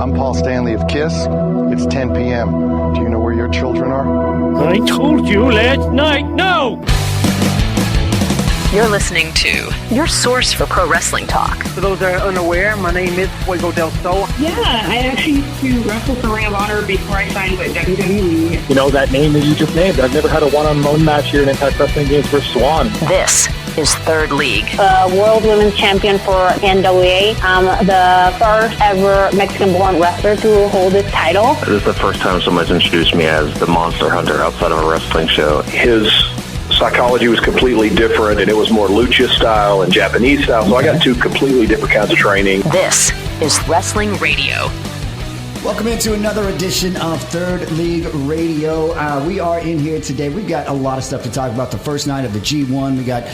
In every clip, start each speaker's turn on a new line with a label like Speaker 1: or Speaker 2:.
Speaker 1: I'm Paul Stanley of KISS. It's 10 p.m. Do you know where your children are?
Speaker 2: I told you last night, no!
Speaker 3: You're listening to your source for pro wrestling talk.
Speaker 4: For those that are unaware, my name is Fuego del Sol.
Speaker 5: Yeah, I actually used to wrestle for Ring of Honor before I signed with WWE.
Speaker 6: You know, that name that you just named, I've never had a one-on-one match here in Impact Wrestling Games for Swan.
Speaker 3: This is Third League.
Speaker 7: World Women's Champion for NWA. I'm the first ever Mexican-born wrestler to hold this title.
Speaker 8: This is the first time someone's introduced me as the Monster Hunter outside of a wrestling show.
Speaker 9: His psychology was completely different, and it was more lucha style and Japanese style, so I got two completely different kinds of training.
Speaker 3: This is Wrestling Radio.
Speaker 10: Welcome into another edition of Third League Radio. We are in here today. We've got a lot of stuff to talk about. The first night of the G1. We got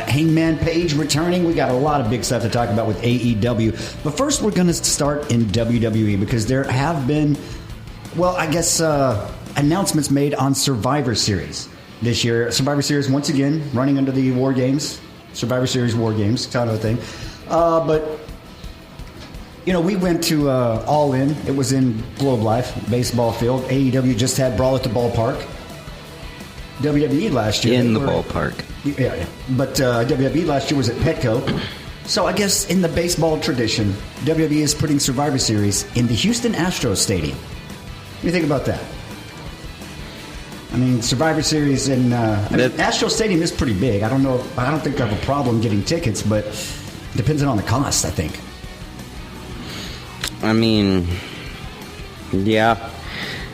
Speaker 10: Hangman Page returning. We got a lot of big stuff to talk about with AEW. But first, we're going to start in WWE because there have been, well, I guess, announcements made on Survivor Series this year. Survivor Series, once again, running under the War Games. Survivor Series War Games, kind of a thing. But you know, we went to All In. It was in Globe Life, baseball field. AEW just had Brawl at the Ballpark. WWE last year.
Speaker 11: In the ballpark.
Speaker 10: Yeah. But WWE last year was at Petco. So I guess in the baseball tradition, WWE is putting Survivor Series in the Houston Astros Stadium. What do you think about that? I mean, Survivor Series in Astros Stadium is pretty big. I don't think I have a problem getting tickets, but depends on the cost, I think.
Speaker 11: I mean, yeah,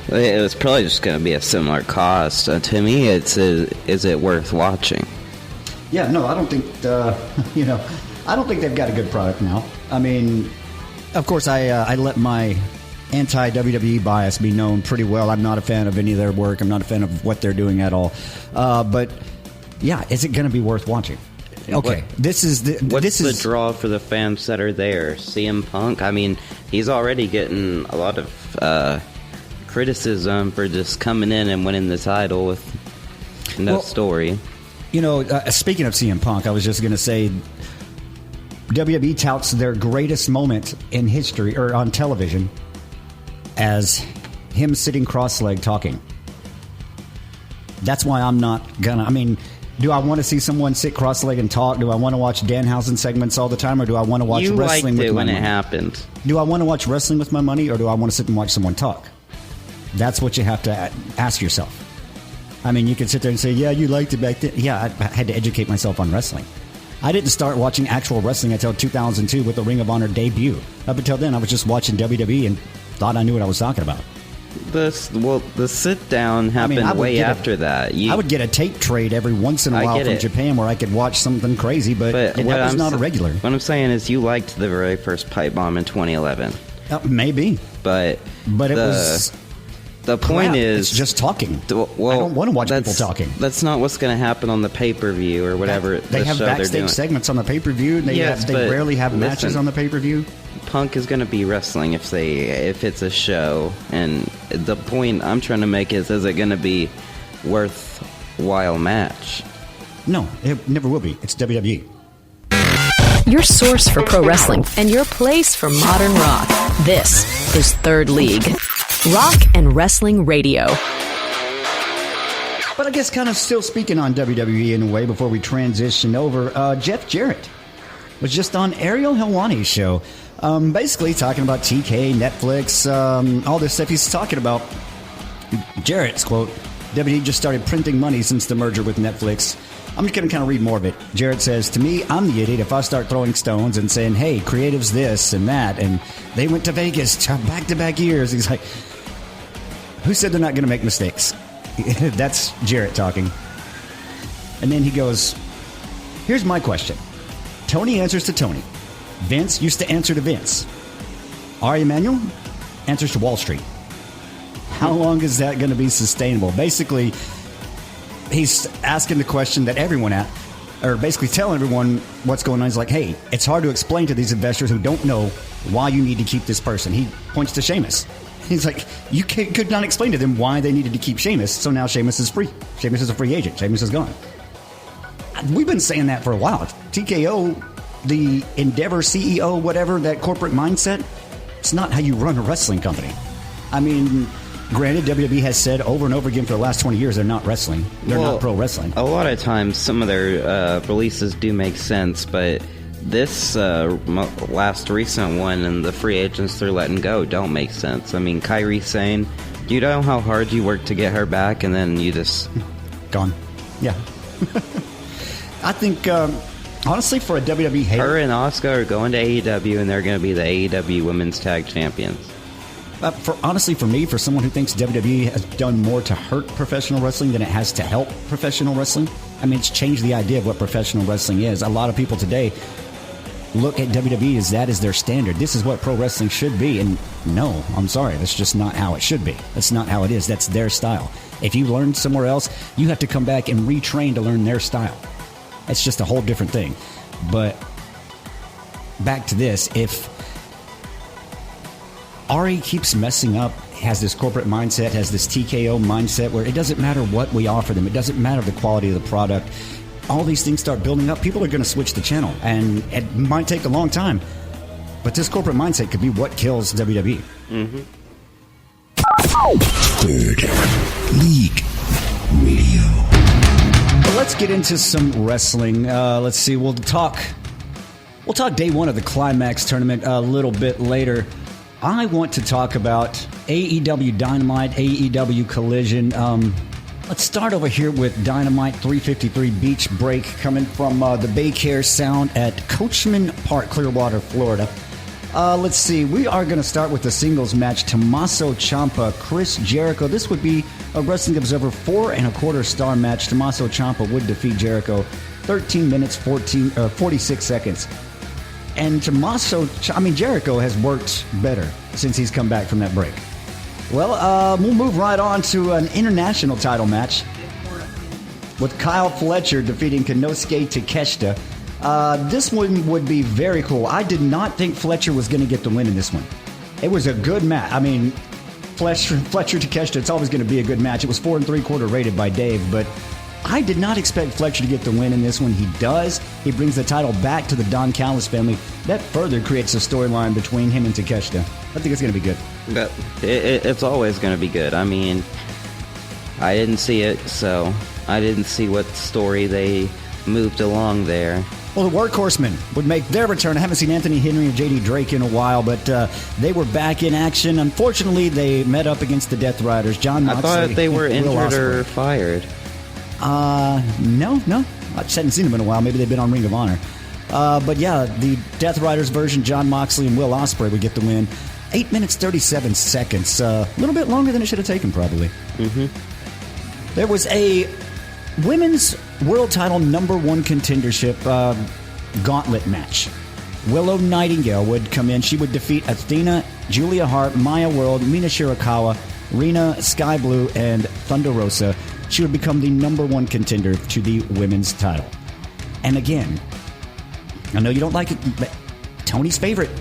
Speaker 11: it was probably just going to be a similar cost. To me, is it worth watching?
Speaker 10: Yeah, no, I don't think, I don't think they've got a good product now. I mean, of course, I let my anti-WWE bias be known pretty well. I'm not a fan of any of their work. I'm not a fan of what they're doing at all. But, yeah, is it going to be worth watching? Okay, what's the
Speaker 11: draw for the fans that are there? CM Punk? I mean, he's already getting a lot of criticism for just coming in and winning the title with no story.
Speaker 10: You know, speaking of CM Punk, I was just going to say WWE touts their greatest moment in history, or on television, as him sitting cross-legged talking. That's why I'm not gonna, I mean, do I want to see someone sit cross-legged and talk? Do I want to watch Danhausen segments all the time, or do I want to watch wrestling with my money? You liked it when it
Speaker 11: happened.
Speaker 10: Do I want to watch wrestling with my money, or do I want to sit and watch someone talk? That's what you have to ask yourself. I mean, you can sit there and say, yeah, you liked it back then. Yeah, I had to educate myself on wrestling. I didn't start watching actual wrestling until 2002 with the Ring of Honor debut. Up until then, I was just watching WWE and thought I knew what I was talking about.
Speaker 11: The sit-down happened way after that.
Speaker 10: I would get a tape trade every once in a while from Japan where I could watch something crazy, but that was not a regular.
Speaker 11: What I'm saying is you liked the very first pipe bomb in 2011.
Speaker 10: Maybe.
Speaker 11: But
Speaker 10: it was...
Speaker 11: The point is...
Speaker 10: It's just talking. Well, I don't want to watch people talking.
Speaker 11: That's not what's going to happen on the pay-per-view or whatever
Speaker 10: they have backstage segments on the pay-per-view. They rarely have matches on the pay-per-view.
Speaker 11: Punk is going to be wrestling if it's a show. And the point I'm trying to make is it going to be worthwhile match?
Speaker 10: No, it never will be. It's WWE.
Speaker 3: Your source for pro wrestling and your place for modern rock. This is Third League. Rock and Wrestling Radio.
Speaker 10: But I guess kind of still speaking on WWE in a way before we transition over, Jeff Jarrett was just on Ariel Helwani's show, basically talking about TK, Netflix, all this stuff. He's talking about Jarrett's quote, WWE just started printing money since the merger with Netflix. I'm just going to kind of read more of it. Jarrett says, to me, I'm the idiot if I start throwing stones and saying, hey, creative's this and that, and they went to Vegas back-to-back years. He's like, who said they're not going to make mistakes? That's Jarrett talking. And then he goes, here's my question. Tony answers to Tony. Vince used to answer to Vince. Ari Emanuel answers to Wall Street. How long is that going to be sustainable? Basically, he's asking the question that everyone or basically telling everyone what's going on. He's like, hey, it's hard to explain to these investors who don't know why you need to keep this person. He points to Sheamus. He's like, you could not explain to them why they needed to keep Sheamus, so now Sheamus is free. Sheamus is a free agent. Sheamus is gone. We've been saying that for a while. TKO, the Endeavor CEO, whatever, that corporate mindset, It's not how you run a wrestling company. I mean, granted, WWE has said over and over again for the last 20 years they're not wrestling. They're not pro wrestling.
Speaker 11: A lot of times, some of their releases do make sense, but this last recent one and the free agents they're letting go don't make sense. I mean, Kairi Sane, you know how hard you worked to get her back, and then you just...
Speaker 10: Gone. Yeah. I think, honestly, for a WWE hater...
Speaker 11: Her and Asuka are going to AEW, and they're going to be the AEW Women's Tag Champions.
Speaker 10: Honestly, for me, for someone who thinks WWE has done more to hurt professional wrestling than it has to help professional wrestling, I mean, it's changed the idea of what professional wrestling is. A lot of people today look at WWE as that is their standard. This is what pro wrestling should be. And no, I'm sorry, that's just not how it should be. That's not how it is. That's their style. If you learn somewhere else, you have to come back and retrain to learn their style. It's just a whole different thing. But back to this, if Ari keeps messing up, has this corporate mindset, has this TKO mindset where it doesn't matter what we offer them, it doesn't matter the quality of the product, all these things start building up, people are going to switch the channel, and it might take a long time, but this corporate mindset could be what kills WWE.
Speaker 11: Mm-hmm.
Speaker 12: Third League Radio.
Speaker 10: Well, let's get into some wrestling. Let's see, we'll talk day one of the Climax tournament a little bit later. I want to talk about AEW Dynamite, AEW Collision. Let's start over here with Dynamite 353 Beach Break coming from the Baycare Sound at Coachman Park, Clearwater, Florida. Let's see. We are going to start with the singles match. Tommaso Ciampa, Chris Jericho. This would be a Wrestling Observer 4.25 star match. Tommaso Ciampa would defeat Jericho 13 minutes, 46 seconds. And Jericho has worked better since he's come back from that break. Well, we'll move right on to an international title match with Kyle Fletcher defeating Konosuke Takeshita. This one would be very cool. I did not think Fletcher was going to get the win in this one. It was a good match. I mean, Fletcher Takeshita, it's always going to be a good match. It was 4 3/4 rated by Dave, but I did not expect Fletcher to get the win in this one. He does. He brings the title back to the Don Callis family. That further creates a storyline between him and Takeshita. I think it's going to be good.
Speaker 11: But it's always going to be good. I mean, I didn't see it, so I didn't see what story they moved along there.
Speaker 10: Well, the Workhorsemen would make their return. I haven't seen Anthony Henry and JD Drake in a while, but they were back in action. Unfortunately, they met up against the Death Riders. John Moxley.
Speaker 11: I thought they were injured or fired.
Speaker 10: No. I just hadn't seen them in a while. Maybe they've been on Ring of Honor. But yeah, the Death Riders version, John Moxley and Will Ospreay would get the win. 8 minutes, 37 seconds. A little bit longer than it should have taken, probably.
Speaker 11: Mm-hmm.
Speaker 10: There was a women's world title #1 contendership gauntlet match. Willow Nightingale would come in. She would defeat Athena, Julia Hart, Maya World, Mina Shirakawa, Rina, Sky Blue, and Thunder Rosa. She would become the #1 contender to the women's title. And again, I know you don't like it, but Tony's favorite.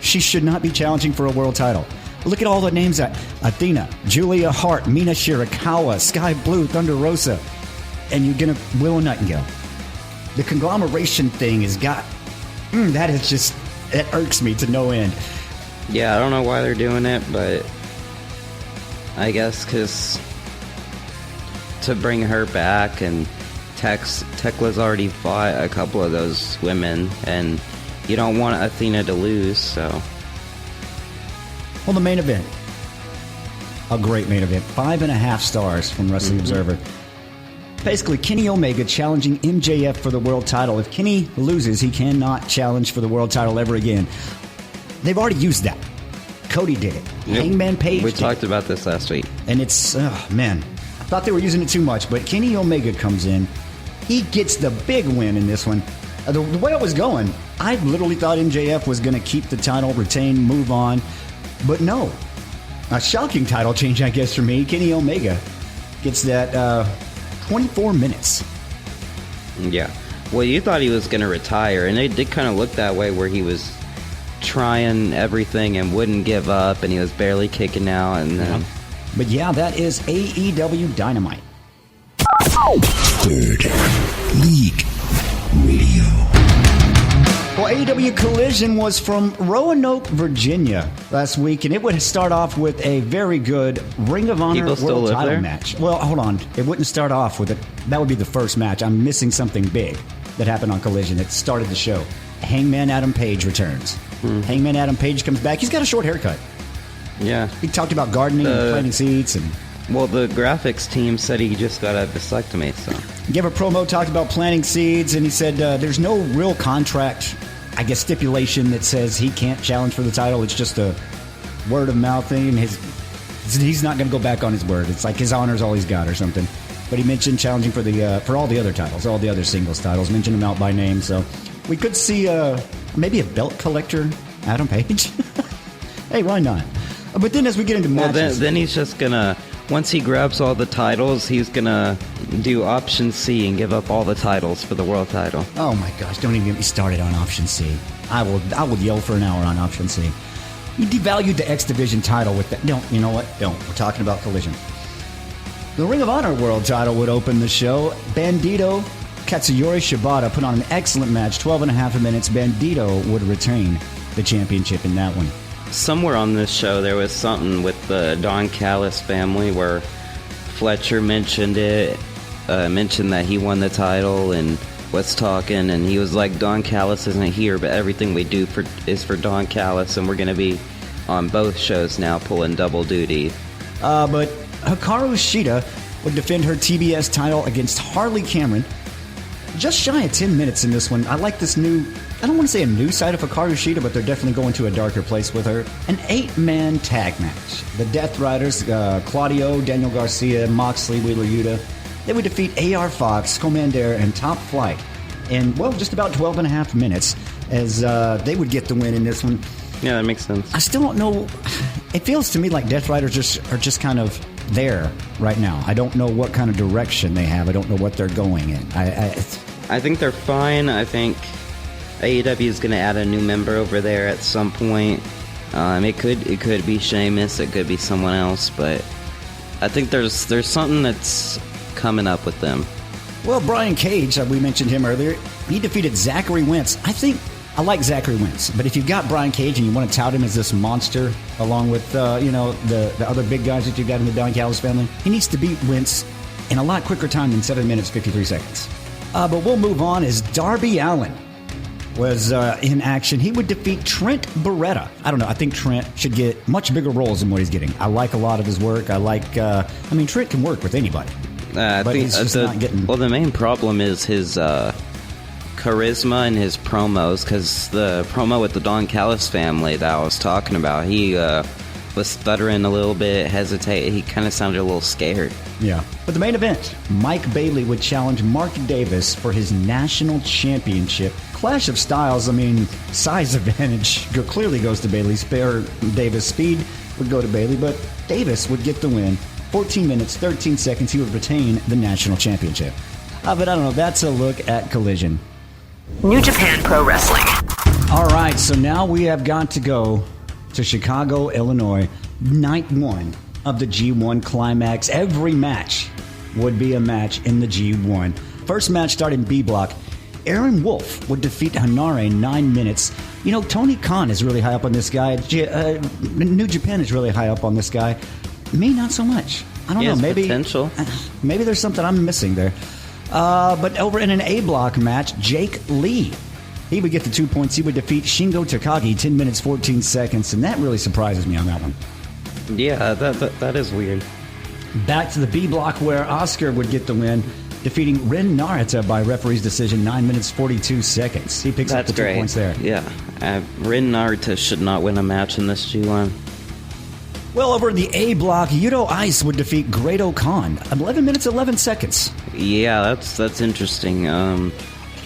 Speaker 10: She should not be challenging for a world title. Look at all the names that Athena, Julia Hart, Mina Shirakawa, Sky Blue, Thunder Rosa, and you're gonna Willow Nightingale. The conglomeration thing has got that is just, it irks me to no end.
Speaker 11: Yeah, I don't know why they're doing it, but I guess because to bring her back, and Tekla's already fought a couple of those women, and you don't want Athena to lose, so.
Speaker 10: Well, the main event. A great main event. 5.5 stars from Wrestling Observer. Basically, Kenny Omega challenging MJF for the world title. If Kenny loses, he cannot challenge for the world title ever again. They've already used that. Cody did it. Yep. Hangman Page
Speaker 11: We talked about this last week.
Speaker 10: And it's, man, I thought they were using it too much, but Kenny Omega comes in. He gets the big win in this one. The way it was going, I literally thought MJF was going to keep the title, retain, move on. But no. A shocking title change, I guess, for me. Kenny Omega gets that 24 minutes.
Speaker 11: Yeah. Well, you thought he was going to retire, and it did kind of look that way, where he was trying everything and wouldn't give up, and he was barely kicking out. And then...
Speaker 10: But yeah, that is AEW Dynamite.
Speaker 12: Third League Radio.
Speaker 10: Well, AEW Collision was from Roanoke, Virginia last week, and it would start off with a very good Ring of Honor World Title match. Well, hold on. It wouldn't start off with it. That would be the first match. I'm missing something big that happened on Collision. It started the show. Hangman Adam Page returns. Hangman Adam Page comes back. He's got a short haircut.
Speaker 11: Yeah.
Speaker 10: He talked about gardening and planting seeds.
Speaker 11: Well, the graphics team said he just got a vasectomy, so...
Speaker 10: Gave a promo, talked about planting seeds, and he said there's no real contract, I guess, stipulation that says he can't challenge for the title. It's just a word of mouth thing. And he's not going to go back on his word. It's like his honor's all he's got or something. But he mentioned challenging for all the other titles, all the other singles titles. Mentioned them out by name. So we could see maybe a belt collector, Adam Page. Hey, why not? But then as we get into matches...
Speaker 11: Well, then he's just going to... Once he grabs all the titles, he's going to do Option C and give up all the titles for the world title.
Speaker 10: Oh, my gosh. Don't even get me started on Option C. I will yell for an hour on Option C. You devalued the X Division title with that. Don't. You know what? Don't. We're talking about Collision. The Ring of Honor world title would open the show. Bandito Katsuyori Shibata put on an excellent match. 12 and a half minutes. Bandito would retain the championship in that one.
Speaker 11: Somewhere on this show, there was something with the Don Callis family where Fletcher mentioned that he won the title and was talking, and he was like, Don Callis isn't here, but everything we do is for Don Callis, and we're going to be on both shows now pulling double duty.
Speaker 10: But Hikaru Shida would defend her TBS title against Harley Cameron. Just shy of 10 minutes in this one. I like this new... I don't want to say a new side of Hikaru Shida, but they're definitely going to a darker place with her. An 8-man tag match. The Death Riders, Claudio, Daniel Garcia, Moxley, Wheeler Yuta. They would defeat AR Fox, Commander, and Top Flight in, well, just about 12 and a half minutes as they would get the win in this one.
Speaker 11: Yeah, that makes sense.
Speaker 10: I still don't know. It feels to me like Death Riders are just kind of there right now. I don't know what kind of direction they have. I don't know what they're going in.
Speaker 11: I think they're fine. I think AEW is going to add a new member over there at some point. It could be Sheamus, it could be someone else, but I think there's something that's coming up with them.
Speaker 10: Well, Brian Cage, we mentioned him earlier. He defeated Zachary Wentz. I like Zachary Wentz, but if you've got Brian Cage and you want to tout him as this monster, along with the other big guys that you've got in the Don Callis family, he needs to beat Wentz in a lot quicker time than 7 minutes 53 seconds. But we'll move on as Darby Allin was in action. He would defeat Trent Beretta. I don't know. I think Trent should get much bigger roles than what he's getting. I like a lot of his work. Trent can work with anybody. But he's just not getting...
Speaker 11: Well, the main problem is his charisma and his promos, because the promo with the Don Callis family that I was talking about, he was stuttering a little bit, hesitate. He kind of sounded a little scared.
Speaker 10: Yeah. But the main event, Mike Bailey would challenge Mark Davis for his national championship. Clash of styles, size advantage clearly goes to Bailey. Davis' speed would go to Bailey, but Davis would get the win. 14 minutes, 13 seconds, he would retain the national championship. But I don't know, that's a look at Collision.
Speaker 3: New Japan Pro Wrestling.
Speaker 10: All right, so now we have got to go to Chicago, Illinois, night one of the G1 Climax. Every match would be a match in the G1. First match started in B block. Aaron Wolf would defeat Hanare in 9 minutes. You know, Tony Khan is really high up on this guy. New Japan is really high up on this guy. Me, not so much. I don't know. Maybe
Speaker 11: potential.
Speaker 10: Maybe there's something I'm missing there. But over in an A block match, Jake Lee, he would get the 2 points. He would defeat Shingo Takagi 10 minutes 14 seconds, and that really surprises me on that one.
Speaker 11: Yeah, that is weird.
Speaker 10: Back to the B block where Oscar would get the win, defeating Ren Narita by referee's decision 9 minutes 42 seconds. He picks up the 2 points there.
Speaker 11: Yeah, Ren Narita should not win a match in this G1.
Speaker 10: Well, over in the A block, Yuto Ice would defeat Great Khan. 11 minutes, 11 seconds.
Speaker 11: Yeah, that's interesting.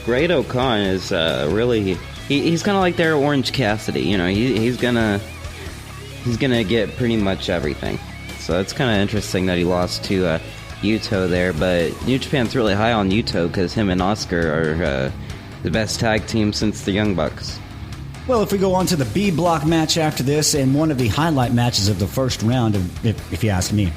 Speaker 11: Great Khan is really... He's kind of like their Orange Cassidy. You know, he's gonna get pretty much everything. So it's kind of interesting that he lost to Yuto there. But New Japan's really high on Yuto because him and Oscar are the best tag team since the Young Bucks.
Speaker 10: Well, if we go on to the B block match after this, and one of the highlight matches of the first round, if you ask me.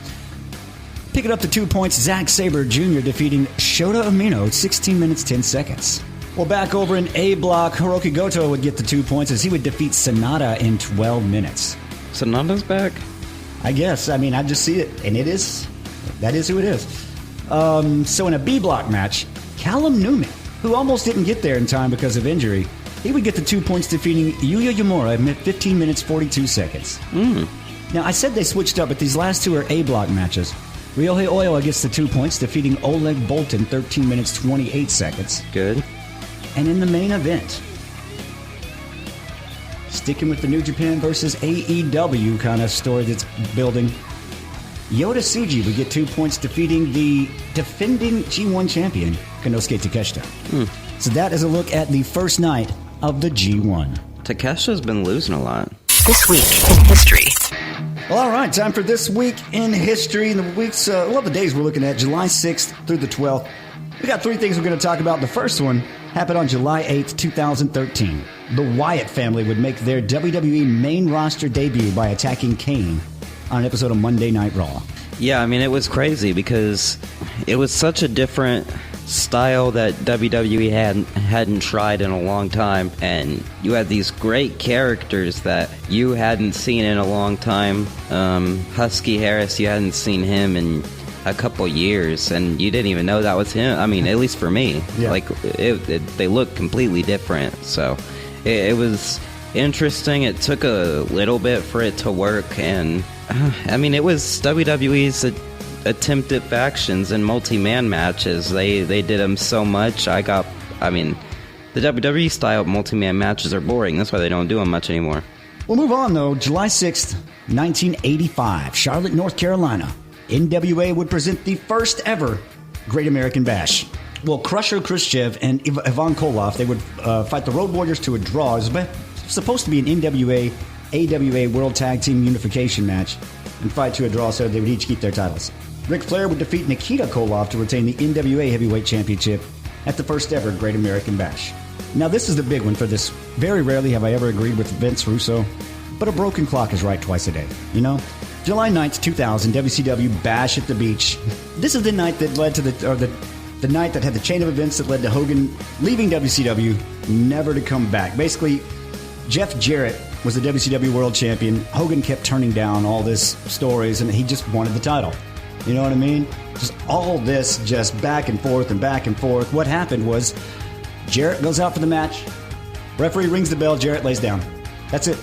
Speaker 10: Picking up the 2 points, Zack Sabre Jr. defeating Shota Umino, 16 minutes, 10 seconds. Well, back over in A block, Hiroki Goto would get the 2 points as he would defeat Sonata in 12 minutes.
Speaker 11: Sonata's back?
Speaker 10: I guess. I mean, I just see it, and that is who it is. So in a B block match, Callum Newman, who almost didn't get there in time because of injury, he would get the 2 points defeating Yuya Uemura in 15 minutes, 42 seconds. Now, I said they switched up, but these last two are A block matches. Ryohei Oiwa gets the 2 points, defeating Oleg Boltin, 13 minutes, 28 seconds.
Speaker 11: Good.
Speaker 10: And in the main event, sticking with the New Japan versus AEW kind of story that's building, Yota Tsuji would get 2 points, defeating the defending G1 champion, Konosuke Takeshita. So that is a look at the first night of the G1.
Speaker 11: Takesha's been losing a lot.
Speaker 3: This week in history.
Speaker 10: Well, all right, time for This Week in History. In the weeks, the days we're looking at, July 6th through the 12th. We got three things we're going to talk about. The first one happened on July 8th, 2013. The Wyatt family would make their WWE main roster debut by attacking Kane on an episode of Monday Night Raw.
Speaker 11: Yeah, I mean, it was crazy because it was such a different style that WWE hadn't tried in a long time, and you had these great characters that you hadn't seen in a long time. Husky Harris, you hadn't seen him in a couple years, and you didn't even know that was him. I mean, at least for me.
Speaker 10: Yeah.
Speaker 11: Like, they look completely different, so it was interesting. It took a little bit for it to work, and I mean, it was WWE's attempt at factions and multi-man matches. They did them so much. The WWE style multi-man matches are boring. That's why they don't do them much anymore.
Speaker 10: We'll move on, though. July 6th, 1985, Charlotte, North Carolina. NWA would present the first ever Great American Bash. Well, Crusher Khrushchev and Ivan Koloff, they would fight the Road Warriors to a draw. It was supposed to be an NWA AWA World Tag Team Unification match and fight to a draw so they would each keep their titles. Ric Flair would defeat Nikita Koloff to retain the NWA Heavyweight Championship at the first ever Great American Bash. Now, this is the big one for this. Very rarely have I ever agreed with Vince Russo, but a broken clock is right twice a day, you know? July 9th, 2000, WCW Bash at the Beach. This is the night that led to the night that had the chain of events that led to Hogan leaving WCW, never to come back. Basically, Jeff Jarrett was the WCW World Champion. Hogan kept turning down all this stories, and he just wanted the title. You know what I mean? Just all this, just back and forth and back and forth. What happened was Jarrett goes out for the match. Referee rings the bell. Jarrett lays down. That's it.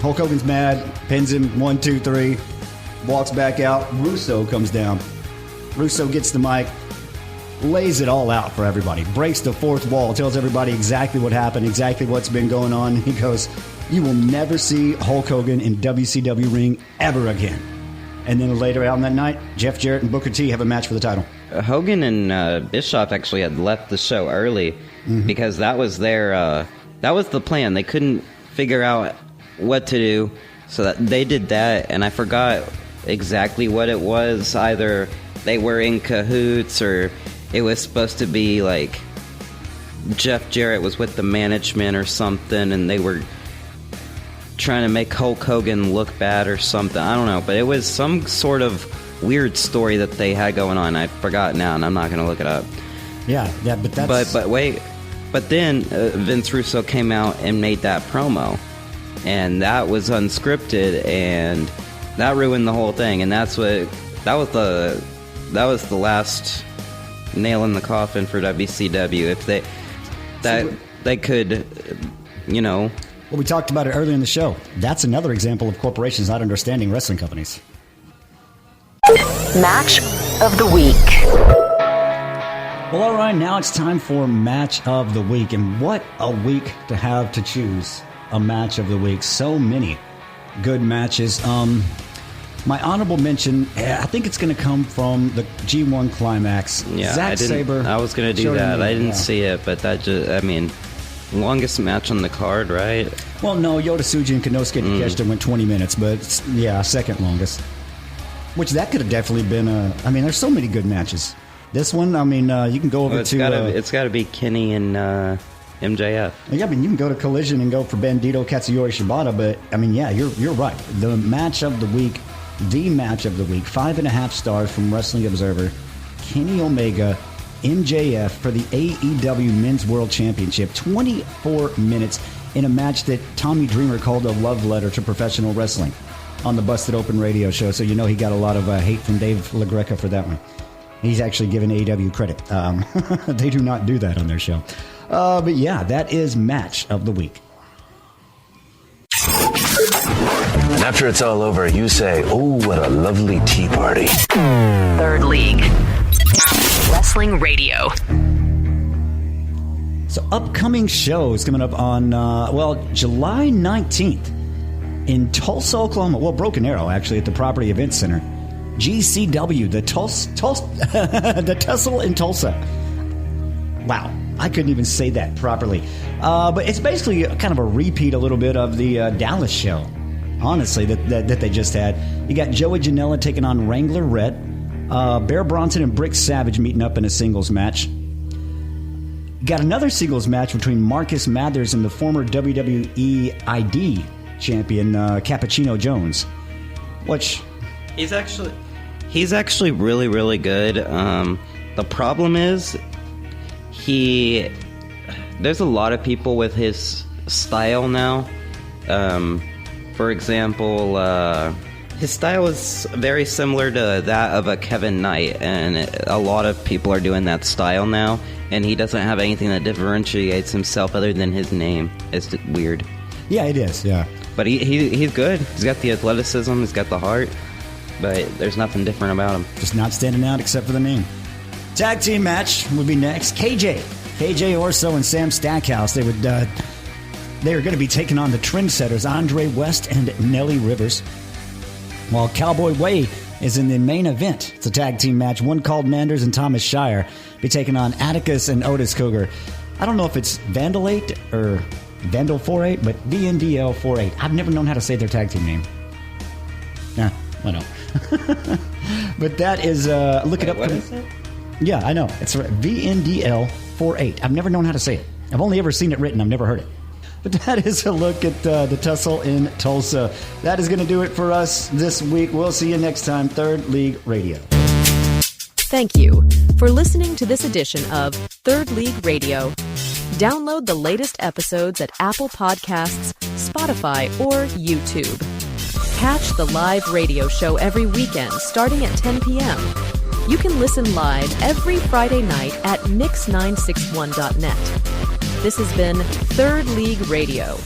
Speaker 10: Hulk Hogan's mad, pins him, 1, 2, 3, walks back out. Russo comes down. Russo gets the mic, lays it all out for everybody, breaks the fourth wall, tells everybody exactly what happened, exactly what's been going on. He goes, "You will never see Hulk Hogan in WCW ring ever again." And then later out on that night, Jeff Jarrett and Booker T have a match for the title.
Speaker 11: Hogan and Bischoff actually had left the show early because that was their that was the plan. They couldn't figure out what to do, so that they did that, and I forgot exactly what it was. Either they were in cahoots, or it was supposed to be like Jeff Jarrett was with the management or something, and they were trying to make Hulk Hogan look bad or something. I don't know, but it was some sort of weird story that they had going on. I forgot now, and I'm not going to look it up.
Speaker 10: Yeah, but that's...
Speaker 11: But wait, but then Vince Russo came out and made that promo, and that was unscripted, and that ruined the whole thing. And that was the last nail in the coffin for WCW. If they could, you know.
Speaker 10: Well, we talked about it earlier in the show. That's another example of corporations not understanding wrestling companies.
Speaker 3: Match of the week.
Speaker 10: Well, all right, now it's time for Match of the Week. And what a week to have to choose a Match of the Week. So many good matches. My honorable mention, I think it's going to come from the G1 Climax.
Speaker 11: Yeah,
Speaker 10: Zack Sabre.
Speaker 11: I was going to do that. I didn't see it, but that just, I mean, longest match on the card, right?
Speaker 10: Well, no, Yota Tsuji and Konosuke Takeshita went 20 minutes, but yeah, second longest. Which that could have definitely been I mean, there's so many good matches. This one, I mean, you can go over to...
Speaker 11: It's got to be Kenny and MJF.
Speaker 10: Yeah, I mean, you can go to Collision and go for Bandito, Katsuyori, Shibata, but, I mean, yeah, you're right. The match of the week, 5.5 stars from Wrestling Observer, Kenny Omega MJF for the AEW Men's World Championship. 24 minutes in a match that Tommy Dreamer called a love letter to professional wrestling on the Busted Open radio show. So you know he got a lot of hate from Dave LaGreca for that one. He's actually given AEW credit. They do not do that on their show. But yeah, that is Match of the Week.
Speaker 12: And after it's all over, you say, oh, what a lovely tea party.
Speaker 3: Third League. Wrestling Radio.
Speaker 10: So upcoming shows coming up on, July 19th in Tulsa, Oklahoma. Well, Broken Arrow, actually, at the Property Event Center. GCW, the Tussle in Tulsa. Wow, I couldn't even say that properly. But it's basically kind of a repeat a little bit of the Dallas show, honestly, that they just had. You got Joey Janela taking on Wrangler Red. Bear Bronson and Brick Savage meeting up in a singles match. Got another singles match between Marcus Mathers and the former WWE ID champion, Cappuccino Jones. Which...
Speaker 11: He's actually really, really good. The problem is, there's a lot of people with his style now. For example, his style is very similar to that of a Kevin Knight, and a lot of people are doing that style now, and he doesn't have anything that differentiates himself other than his name. It's weird.
Speaker 10: Yeah, it is, yeah.
Speaker 11: But he's good. He's got the athleticism, he's got the heart, but there's nothing different about him.
Speaker 10: Just not standing out except for the name. Tag team match would be next. KJ Orso and Sam Stackhouse. They are going to be taking on the trendsetters Andre West and Nelly Rivers. While Cowboy Way is in the main event. It's a tag team match. One called Manders and Thomas Shire be taking on Atticus and Otis Cougar. I don't know if it's Vandal 8 or Vandal 48, but VNDL 48. I've never known how to say their tag team name. Nah, I know. But that is look it up.
Speaker 11: What is it?
Speaker 10: Yeah, I know. It's VNDL 48. I've never known how to say it. I've only ever seen it written. I've never heard it. But that is a look at the Tussle in Tulsa. That is going to do it for us this week. We'll see you next time. Third League Radio.
Speaker 3: Thank you for listening to this edition of Third League Radio. Download the latest episodes at Apple Podcasts, Spotify, or YouTube. Catch the live radio show every weekend starting at 10 p.m. You can listen live every Friday night at mix961.net. This has been Third League Radio.